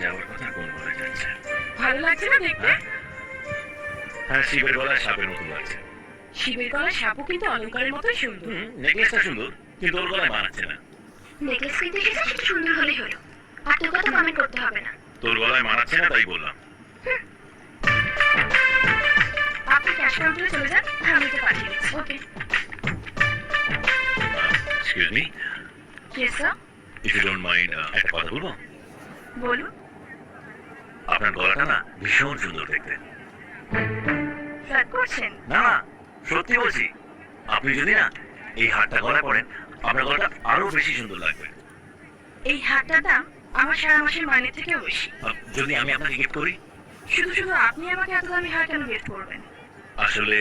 যাওয়ার কথা কোন বলে যাচ্ছে? ভালো লাগছে না দেখতে? হ্যাঁ, শিবের গলায় সাপের মতো লাগছে। শিবের গলায় সাপও কিন্তু অলংকারের মতোই সুন্দর। নেকলেসটা সুন্দর, কিন্তু ওর গলায় মানাচ্ছে না। নেকলেস কিনতে এসেছে, সেটা সুন্দর হলেই হলো। আর তোর কথা কমেন্ট করতে হবে না। তোর গলায় মানাচ্ছে না তাই বললাম। আপনি ক্যাশ কাউন্টারে চলে যান, আমি এটা পাঠিয়ে দিচ্ছি। Okay. Excuse me, yes sir. If you don't mind, একটা কথা বলবো? বলুন। আপনার গলাটা না ভীষণ সুন্দর দেখতে। ফ্ল্যাট করছেন? না না, সত্যি বলছি। আপনি যদি না এই হারটা গলায় পরেন, আপনার গলাটা আরো বেশি সুন্দর লাগবে। এই হারটার দাম আমার সারা মাসের মাইনে থেকেও বেশি। যদি আমি আপনাকে গিফট করি? শুধু শুধু আপনি আমাকে এত দামি হার কেন গিফট করবেন? আসলে